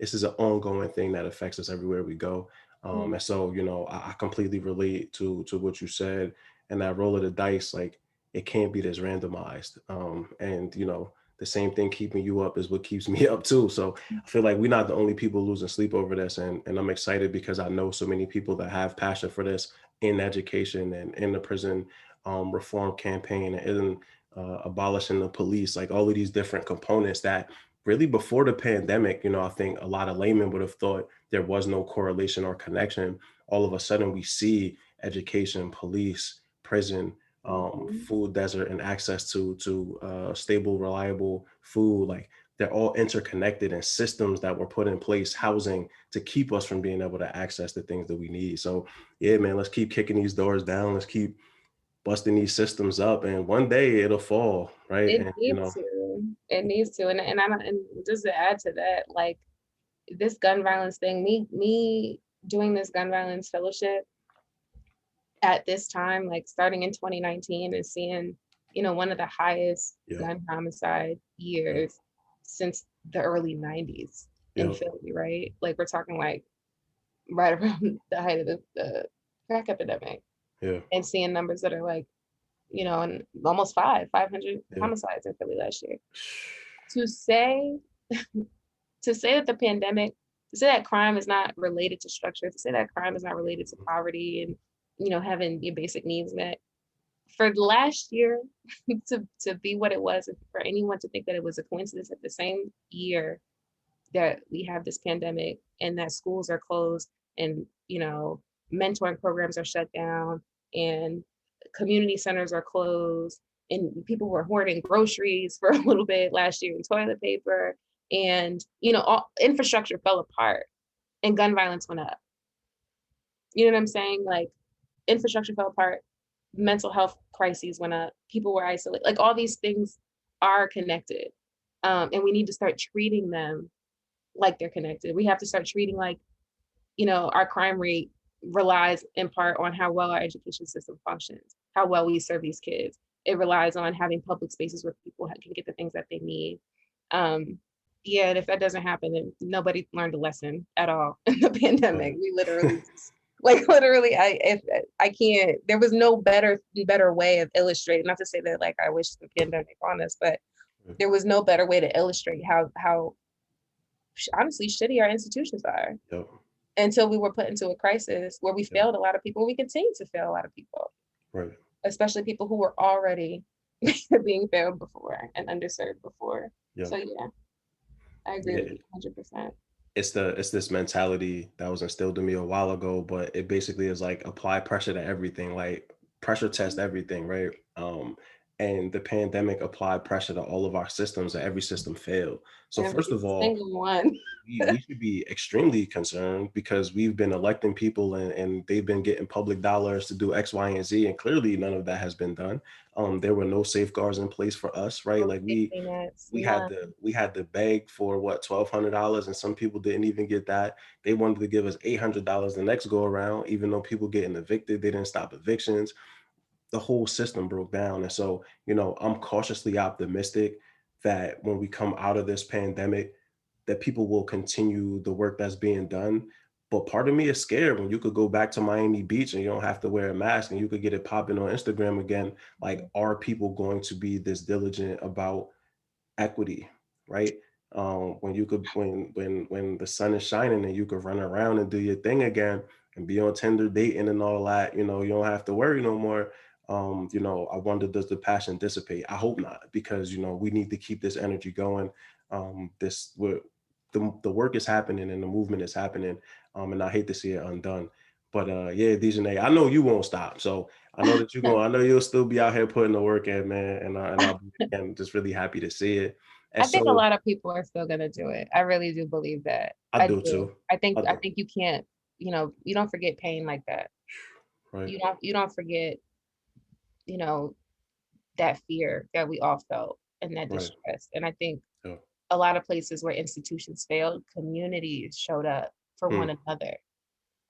this is an ongoing thing that affects us everywhere we go. And so, I completely relate to what you said, and that roll of the dice, like it can't be this randomized. And the same thing keeping you up is what keeps me up too. So I feel like we're not the only people losing sleep over this. And I'm excited because I know so many people that have passion for this in education and in the prison reform campaign and in abolishing the police, like all of these different components that really before the pandemic, I think a lot of laymen would have thought there was no correlation or connection. All of a sudden we see education, police, prison, food desert, and access to stable, reliable food. Like they're all interconnected and systems that were put in place, housing to keep us from being able to access the things that we need. So yeah, man, let's keep kicking these doors down. Let's keep busting these systems up, and one day it'll fall, right? It And needs to. It needs to. And just to add to that, like this gun violence thing, me doing this gun violence fellowship at this time, like starting in 2019 and seeing, one of the highest gun homicide years since the early 90s in Philly, right? Like we're talking like right around the height of the crack epidemic. Yeah. And seeing numbers that are like, and almost 500 homicides in Philly last year. To say that the pandemic, to say that crime is not related to structure, to say that crime is not related to poverty and, having your basic needs met, for last year to be what it was, and for anyone to think that it was a coincidence at the same year that we have this pandemic and that schools are closed and, mentoring programs are shut down and community centers are closed and people were hoarding groceries for a little bit last year and toilet paper and, all infrastructure fell apart and gun violence went up. You know what I'm saying? Like infrastructure fell apart, mental health crises went up, people were isolated, like all these things are connected. And we need to start treating them like they're connected. We have to start treating like, our crime rate relies in part on how well our education system functions, how well we serve these kids. It relies on having public spaces where people can get the things that they need. And if that doesn't happen, then nobody learned a lesson at all in the pandemic. We literally I can't, there was no better way of illustrating, not to say that like I wish the pandemic on us, but there was no better way to illustrate how honestly shitty our institutions are. Until we were put into a crisis where we failed a lot of people, we continue to fail a lot of people, right? Especially people who were already being failed before and underserved before. So I agree with you 100%. It's this mentality that was instilled in me a while ago, but it basically is like apply pressure to everything, like pressure test everything, right? And the pandemic applied pressure to all of our systems, and every system failed. So first of all, we should be extremely concerned because we've been electing people and they've been getting public dollars to do X, Y, and Z, and clearly none of that has been done. There were no safeguards in place for us, right? Like we had to beg for what, $1,200, and some people didn't even get that. They wanted to give us $800 the next go around, even though people getting evicted, they didn't stop evictions. The whole system broke down. And so, I'm cautiously optimistic that when we come out of this pandemic, that people will continue the work that's being done. But part of me is scared when you could go back to Miami Beach and you don't have to wear a mask and you could get it popping on Instagram again. Like, are people going to be this diligent about equity, right? When the sun is shining and you could run around and do your thing again and be on Tinder dating and all that, you don't have to worry no more. I wonder, does the passion dissipate? I hope not, because we need to keep this energy going. The work is happening and the movement is happening, and I hate to see it undone. But Dijonée, I know you won't stop. So I know that I know you'll still be out here putting the work in, man. And I'll be again, just really happy to see it. And I think a lot of people are still gonna do it. I really do believe that. I do too. I think you can't, you don't forget pain like that. Right. You don't forget, that fear that we all felt and that distress. Right. And I think a lot of places where institutions failed, communities showed up for one another.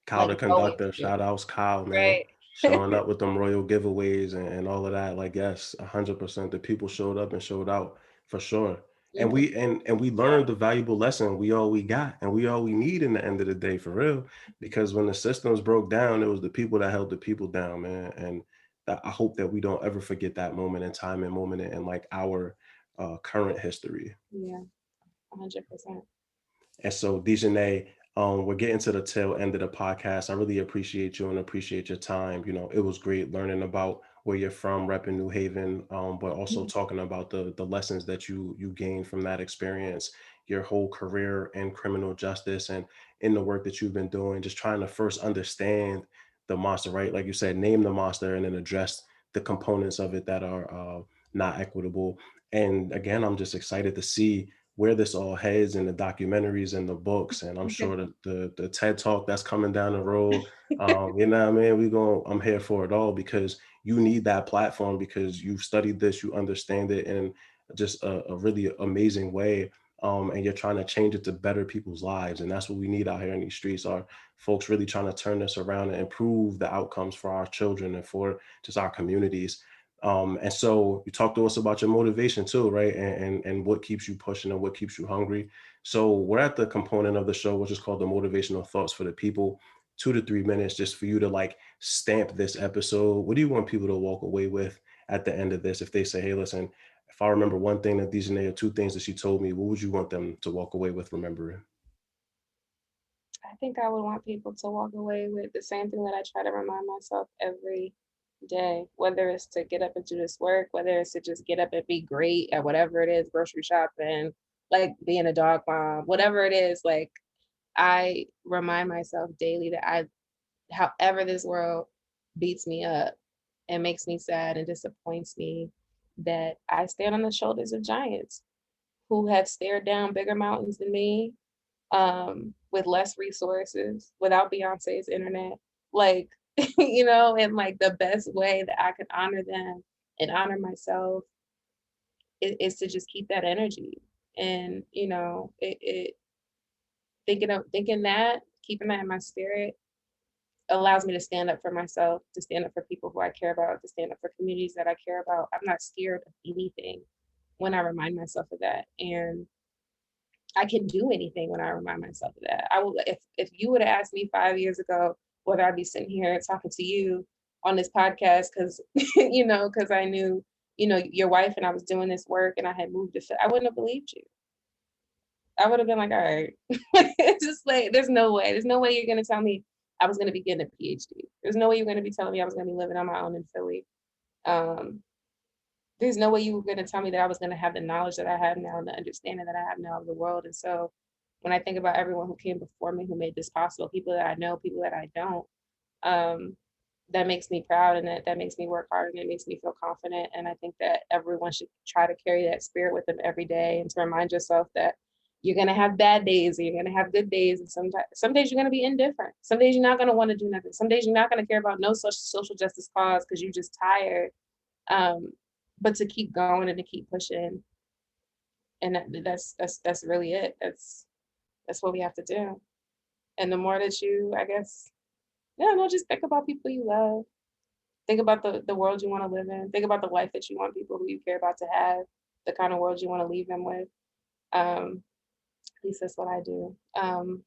Kyle like the going conductor, to, shout outs Kyle, man, right? showing up with them royal giveaways and all of that. Like, yes, 100%. The people showed up and showed out for sure. And Mhm. we learned the valuable lesson. We all we got and we all we need in the end of the day, for real. Because when the systems broke down, it was the people that held the people down, man. And I hope that we don't ever forget that moment in time and moment in like our current history. Yeah, 100%. And so, Dijonée, we're getting to the tail end of the podcast. I really appreciate you and appreciate your time. You know, it was great learning about where you're from, repping New Haven, but also talking about the lessons that you gained from that experience, your whole career in criminal justice and in the work that you've been doing, just trying to first understand the monster, right? Like you said, name the monster and then address the components of it that are not equitable. And again, I'm just excited to see where this all heads in the documentaries and the books. And I'm sure that the TED talk that's coming down the road, you know what I mean? I'm here for it all because you need that platform because you've studied this, you understand it in just a really amazing way. And you're trying to change it to better people's lives. And that's what we need out here in these streets are folks really trying to turn this around and improve the outcomes for our children and for just our communities. And so you talk to us about your motivation too, right? And what keeps you pushing and what keeps you hungry. So we're at the component of the show, which is called the motivational thoughts for the people, 2 to 3 minutes, just for you to like stamp this episode. What do you want people to walk away with at the end of this? If they say, hey, listen, if I remember one thing that Dijonée or two things that she told me, what would you want them to walk away with remembering? I think I would want people to walk away with the same thing that I try to remind myself every day, whether it's to get up and do this work, whether it's to just get up and be great at whatever it is, grocery shopping, like being a dog mom, whatever it is, like I remind myself daily that however this world beats me up and makes me sad and disappoints me, that I stand on the shoulders of giants who have stared down bigger mountains than me, with less resources, without Beyonce's internet, like, and like the best way that I can honor them and honor myself is to just keep that energy. And, thinking that, keeping that in my spirit allows me to stand up for myself, to stand up for people who I care about, to stand up for communities that I care about. I'm not scared of anything when I remind myself of that. And I can do anything when I remind myself of that. I will, if you would have asked me 5 years ago whether I'd be sitting here talking to you on this podcast, because because I knew, your wife and I was doing this work and I had moved to, I wouldn't have believed you. I would have been like, all right, it's just like, there's no way. There's no way you're gonna tell me I was gonna be getting a PhD. There's no way you're gonna be telling me I was gonna be living on my own in Philly. Um, there's no way you were going to tell me that I was going to have the knowledge that I have now and the understanding that I have now of the world. And so when I think about everyone who came before me, who made this possible, people that I know, people that I don't, that makes me proud, and that makes me work hard, and it makes me feel confident. And I think that everyone should try to carry that spirit with them every day, and to remind yourself that you're going to have bad days and you're going to have good days. And some days you're going to be indifferent. Some days you're not going to want to do nothing. Some days you're not going to care about no social justice cause because you're just tired. But to keep going and to keep pushing, and that's really it. That's what we have to do. And the more that you, I guess, no, just think about people you love. Think about the world you want to live in. Think about the life that you want people who you care about to have, the kind of world you want to leave them with. At least that's what I do. And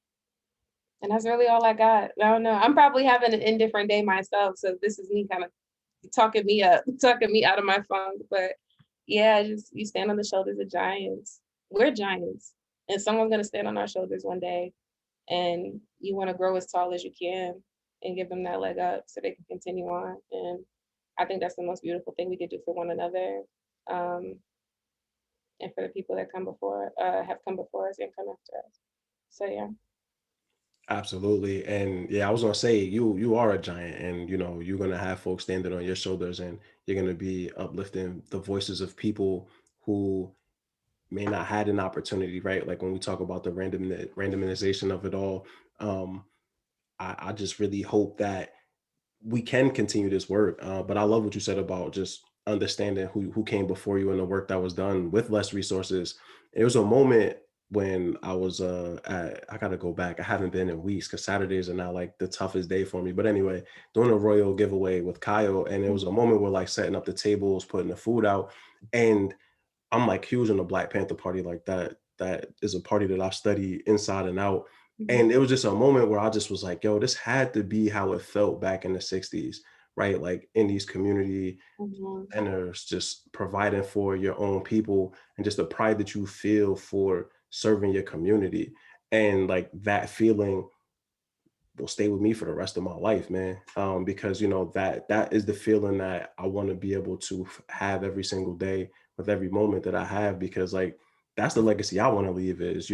that's really all I got. I don't know. I'm probably having an indifferent day myself, so this is me kind of talking me up, talking me out of my funk. But yeah, just you stand on the shoulders of giants. We're giants, and someone's gonna stand on our shoulders one day, and you want to grow as tall as you can and give them that leg up so they can continue on. And I think that's the most beautiful thing we could do for one another, and for the people that have come before us and come after us. So yeah. Absolutely. And yeah, I was gonna say you are a giant and you're gonna have folks standing on your shoulders and you're gonna be uplifting the voices of people who may not had an opportunity, right? Like when we talk about the randomization of it all, I just really hope that we can continue this work. But I love what you said about just understanding who came before you and the work that was done with less resources. It was a moment when I was I gotta go back. I haven't been in weeks because Saturdays are now like the toughest day for me. But anyway, doing a royal giveaway with Kyle, and it was a moment where like setting up the tables, putting the food out, and I'm like huge on the Black Panther Party. Like that is a party that I study inside and out. And it was just a moment where I just was like, yo, this had to be how it felt back in the 60s, right? Like in these community centers, just providing for your own people and just the pride that you feel for serving your community. And like that feeling will stay with me for the rest of my life, man. Because you know that is the feeling that I want to be able to have every single day with every moment that I have. Because like that's the legacy I want to leave. Is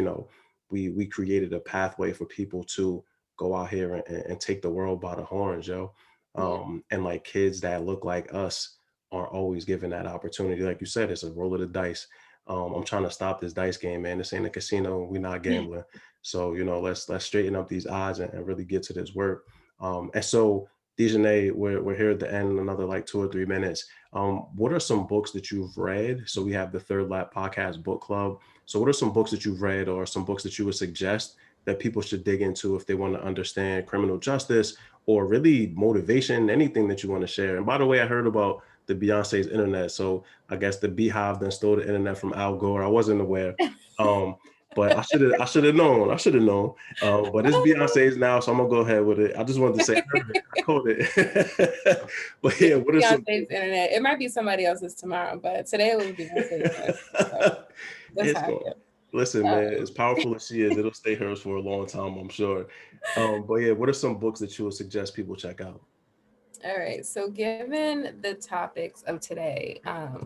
we created a pathway for people to go out here and take the world by the horns, yo. And like kids that look like us are always given that opportunity. Like you said, it's a roll of the dice. I'm trying to stop this dice game, man. This ain't a casino. We're not gambling. So, let's straighten up these odds and really get to this work. And so, Dijonée, we're here at the end, another like 2 or 3 minutes. What are some books that you've read? So we have the Third Lap Podcast Book Club. So what are some books that you've read or some books that you would suggest that people should dig into if they want to understand criminal justice or really motivation, anything that you want to share? And by the way, I heard about the Beyonce's internet. So I guess the Beehive then stole the internet from Al Gore. I wasn't aware. But I should have known. But it's Beyonce's now, so I'm gonna go ahead with it. I just wanted to say I heard it. I caught it. But yeah, what are Beyonce's internet? It might be somebody else's tomorrow, but today it will be Beyonce's. So that's how I feel. Listen, man, as powerful as she is, it'll stay hers for a long time, I'm sure. But yeah, what are some books that you would suggest people check out? All right. So given the topics of today,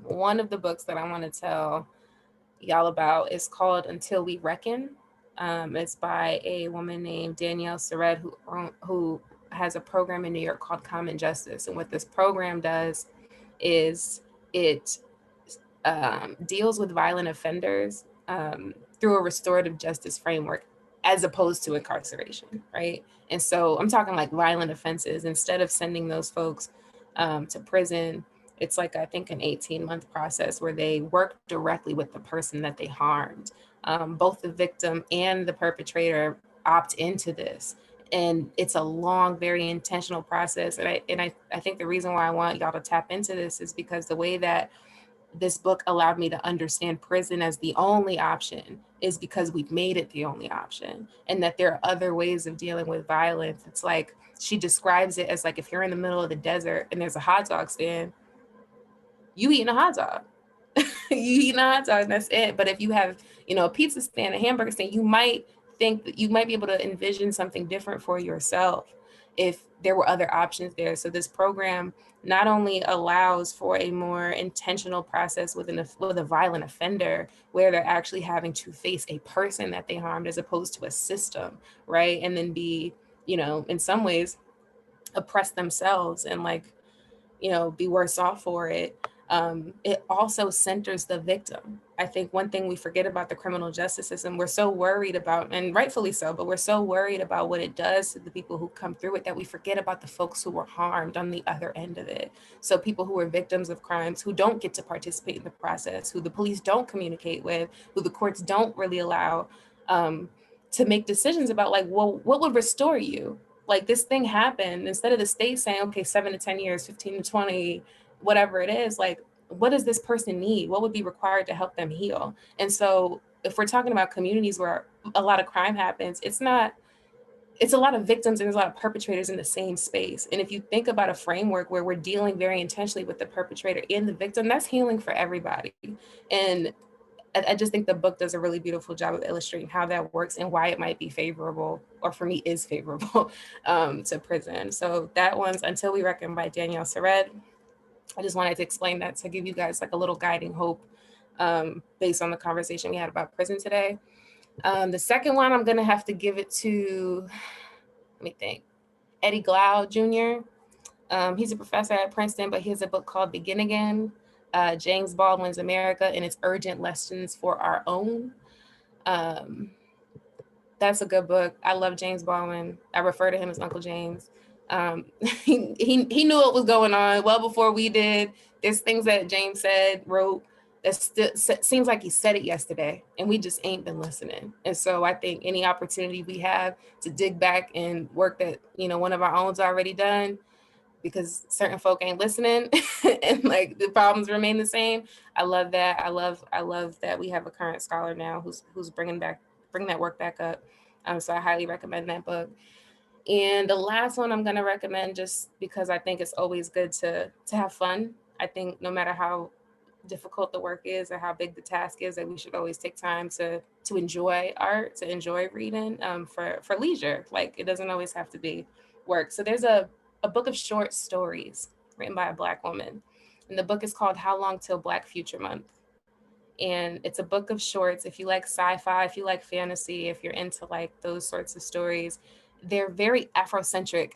one of the books that I want to tell y'all about is called Until We Reckon. It's by a woman named Danielle Surratt, who has a program in New York called Common Justice. And what this program does is it deals with violent offenders through a restorative justice framework as opposed to incarceration, right? And so I'm talking like violent offenses. Instead of sending those folks to prison, it's like, I think, an 18-month process where they work directly with the person that they harmed. Both the victim and the perpetrator opt into this. And it's a long, very intentional process. And I think the reason why I want y'all to tap into this is because the way that this book allowed me to understand prison as the only option is because we've made it the only option, and that there are other ways of dealing with violence. It's like she describes it as like if you're in the middle of the desert and there's a hot dog stand, you eating a hot dog. You eating a hot dog, and that's it. But if you have, a pizza stand, a hamburger stand, you might think that you might be able to envision something different for yourself if there were other options there. So this program not only allows for a more intentional process with a violent offender, where they're actually having to face a person that they harmed as opposed to a system, right? And then be, in some ways oppress themselves and be worse off for it. It also centers the victim. I think one thing we forget about the criminal justice system, we're so worried about, and rightfully so, but we're so worried about what it does to the people who come through it that we forget about the folks who were harmed on the other end of it. So people who are victims of crimes, who don't get to participate in the process, who the police don't communicate with, who the courts don't really allow to make decisions about, like, well, what would restore you? Like, this thing happened. Instead of the state saying, okay, 7 to 10 years, 15 to 20, whatever it is, like, what does this person need? What would be required to help them heal? And so if we're talking about communities where a lot of crime happens, it's a lot of victims and there's a lot of perpetrators in the same space. And if you think about a framework where we're dealing very intentionally with the perpetrator and the victim, that's healing for everybody. And I just think the book does a really beautiful job of illustrating how that works and why it might be favorable, or for me is favorable, to prison. So that one's Until We Reckon by Danielle Surratt. I just wanted to explain that to give you guys like a little guiding hope based on the conversation we had about prison today. The second one, I'm going to have to give it to, let me think, Eddie Glaude Jr. He's a professor at Princeton, but he has a book called Begin Again, James Baldwin's America and Its Urgent Lessons for Our Own. That's a good book. I love James Baldwin. I refer to him as Uncle James. He knew what was going on well before we did. There's things that James said, wrote, seems like he said it yesterday and we just ain't been listening. And so I think any opportunity we have to dig back and work that, you know, one of our own's already done, because certain folk ain't listening and like the problems remain the same. I love that. I love that we have a current scholar now who's bringing that work back up. So I highly recommend that book. And the last one I'm going to recommend, just because I think it's always good to have fun. I think no matter how difficult the work is or how big the task is, that we should always take time to enjoy art, to enjoy reading, for leisure. Like, it doesn't always have to be work. So there's a book of short stories written by a Black woman, and the book is called How Long Till Black Future Month. And it's a book of shorts. If you like sci-fi, if you like fantasy, if you're into like those sorts of stories, they're very Afrocentric,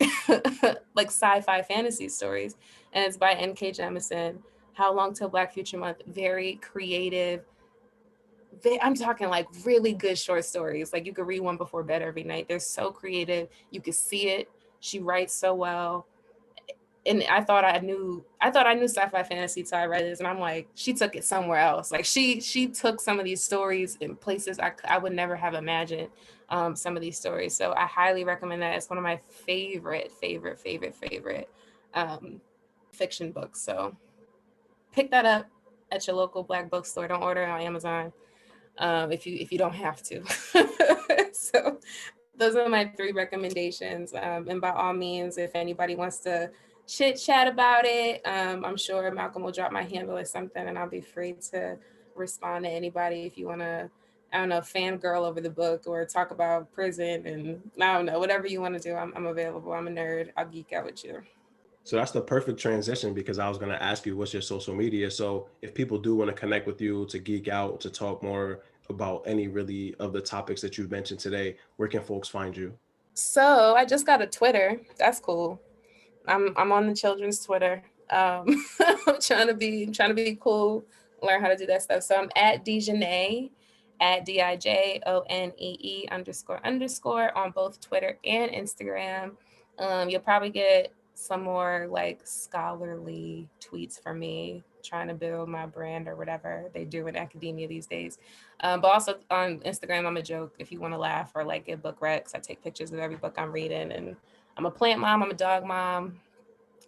like sci-fi fantasy stories. And it's by N.K. Jemisin. How Long Till Black Future Month. Very creative. I'm talking like really good short stories. Like, you could read one before bed every night. They're so creative. You could see it. She writes so well. And I thought I knew sci-fi fantasy till I read this, and I'm like, she took it somewhere else. Like, she took some of these stories in places I would never have imagined, some of these stories. So I highly recommend that. It's one of my favorite fiction books. So pick that up at your local Black bookstore. Don't order it on Amazon, if you don't have to. So those are my 3 recommendations. And by all means, if anybody wants to chit chat about it, I'm sure Malcolm will drop my handle or something, and I'll be free to respond to anybody. If you want to, I don't know, fangirl over the book or talk about prison, and I don't know, whatever you want to do, I'm available. I'm a nerd. I'll geek out with you. So that's the perfect transition, because I was going to ask you, what's your social media? So if people do want to connect with you, to geek out, to talk more about any really of the topics that you've mentioned today, where can folks find you? So I just got a Twitter. That's cool. I'm on the children's Twitter. I'm trying to be cool, learn how to do that stuff. So I'm at Dijonée, at DIJONEE __ on both Twitter and Instagram. You'll probably get some more like scholarly tweets from me, trying to build my brand or whatever they do in academia these days. But also on Instagram, I'm a joke if you want to laugh or like get book recs. I take pictures of every book I'm reading, and I'm a plant mom, I'm a dog mom.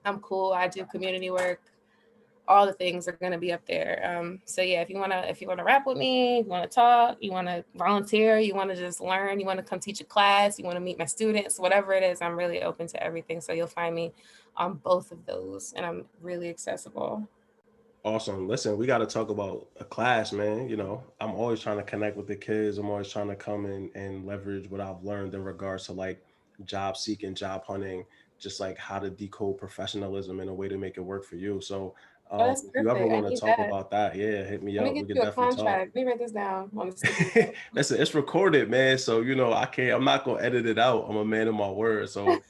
I'm cool. I do community work. All the things are gonna be up there. So yeah, if you wanna rap with me, you wanna talk, you wanna volunteer, you wanna just learn, you wanna come teach a class, you wanna meet my students, whatever it is, I'm really open to everything. So you'll find me on both of those, and I'm really accessible. Awesome. Listen, we got to talk about a class, man. You know, I'm always trying to connect with the kids. I'm always trying to come in and leverage what I've learned in regards to like job seeking, job hunting, just like how to decode professionalism in a way to make it work for you. So Oh, that's if you ever perfect. I want to need talk that. about that, yeah, hit me Let me up. We get could you a definitely talk. contract. Let me write this down on the sticky. Listen, it's recorded, man. So, you know, I'm not going to edit it out. I'm a man of my word. So,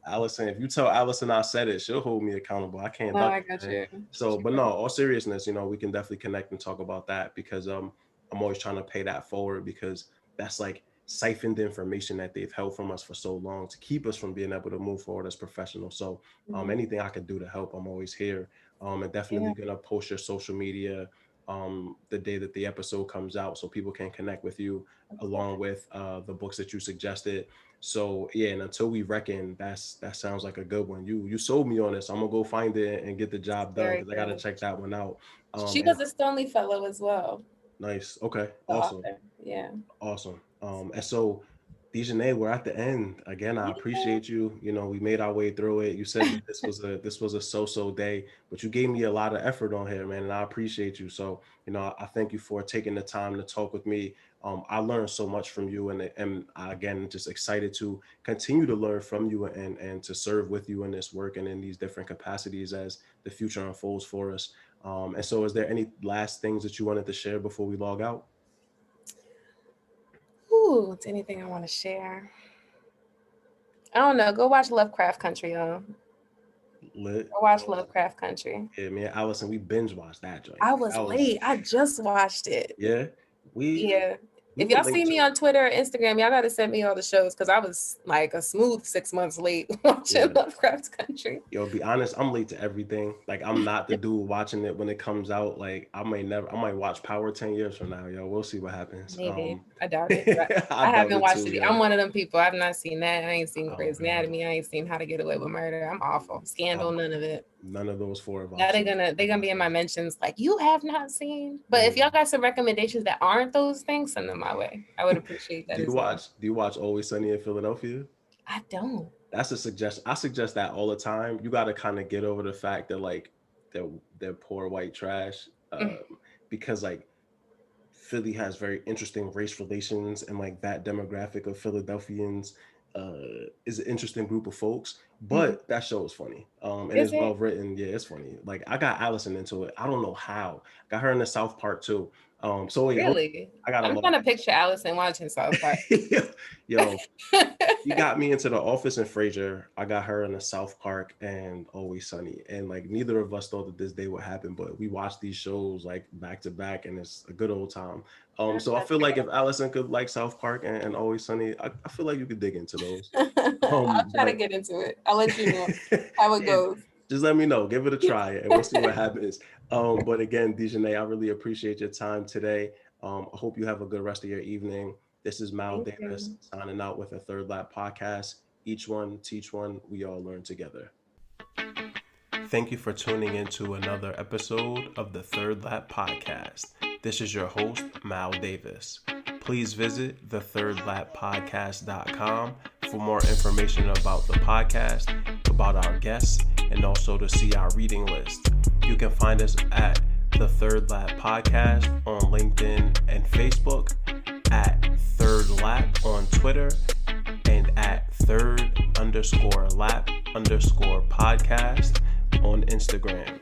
Allison, if you tell Allison I said it, she'll hold me accountable. I can't No, duck I it, got man. you. So, but no, all seriousness, you know, we can definitely connect and talk about that, because I'm always trying to pay that forward, because that's like siphoned information that they've held from us for so long to keep us from being able to move forward as professionals. So anything I could do to help, I'm always here. And definitely gonna post your social media the day that the episode comes out, so people can connect with you along with the books that you suggested. So yeah, and until we reckon, that sounds like a good one. You sold me on this. I'm gonna go find it and get the job done, because I gotta check that one out. She was a Stoneleigh fellow as well. Nice. Okay. The Awesome. author. Yeah. Awesome. And so, Dijonée, we're at the end. Again, I appreciate you. You know, we made our way through it. You said that this was a so-so day, but you gave me a lot of effort on here, man, and I appreciate you. So, you know, I thank you for taking the time to talk with me. I learned so much from you, and again, just excited to continue to learn from you and to serve with you in this work and in these different capacities as the future unfolds for us. And so, is there any last things that you wanted to share before we log out? Ooh, it's anything I want to share. I don't know. Go watch Lovecraft Country, y'all. Lit. Go watch Lovecraft Country. Yeah, me and Allison, we binge watched that joint. I was late. I just watched it. Yeah. Yeah. If y'all see me on Twitter or Instagram, y'all gotta send me all the shows because I was like a smooth 6 months late watching Lovecraft Country. Yo, be honest, I'm late to everything. Like, I'm not the dude watching it when it comes out. Like, I might watch Power 10 years from now, yo. We'll see what happens. Maybe. I doubt it. I haven't watched it. I'm one of them people. I've not seen that. I ain't seen Grey's Anatomy. I ain't seen How to Get Away with Murder. I'm awful. Scandal, none of it. None of those 4 of us. Now they're gonna be in my mentions like, you have not seen. But if y'all got some recommendations that aren't those things, send them my way. I would appreciate that. Do you watch Always Sunny in Philadelphia? I don't. That's a suggestion. I suggest that all the time. You got to kind of get over the fact that like they're poor white trash, because like Philly has very interesting race relations, and like that demographic of Philadelphians is an interesting group of folks. But that show is funny, and it's well written. Yeah, it's funny. Like, I got Allison into it. I don't know how. Got her in the South Park too. So really, I'm trying to picture Allison watching South Park. Yo, you got me into The Office and Frasier. I got her in the South Park and Always Sunny, and like neither of us thought that this day would happen, but we watched these shows like back to back, and it's a good old time. So I feel like if Allison could like South Park and Always Sunny, I feel like you could dig into those. I'll try to get into it. I'll let you know how it goes. Just let me know. Give it a try, and we'll see what happens. But again, Dijonée, I really appreciate your time today. I hope you have a good rest of your evening. This is Mal Davis signing out with a Third Lap podcast. Each one, teach one. We all learn together. Thank you for tuning into another episode of the Third Lap podcast. This is your host, Mal Davis. Please visit thethirdlappodcast.com for more information about the podcast, about our guests, and also to see our reading list. You can find us at The Third Lap Podcast on LinkedIn and Facebook, at Third Lap on Twitter, and at third_lap_podcast on Instagram.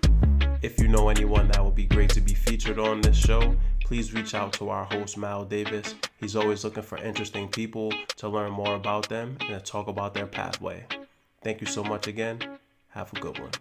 If you know anyone that would be great to be featured on this show, please reach out to our host, Mal Davis. He's always looking for interesting people to learn more about them and to talk about their pathway. Thank you so much again. Have a good one.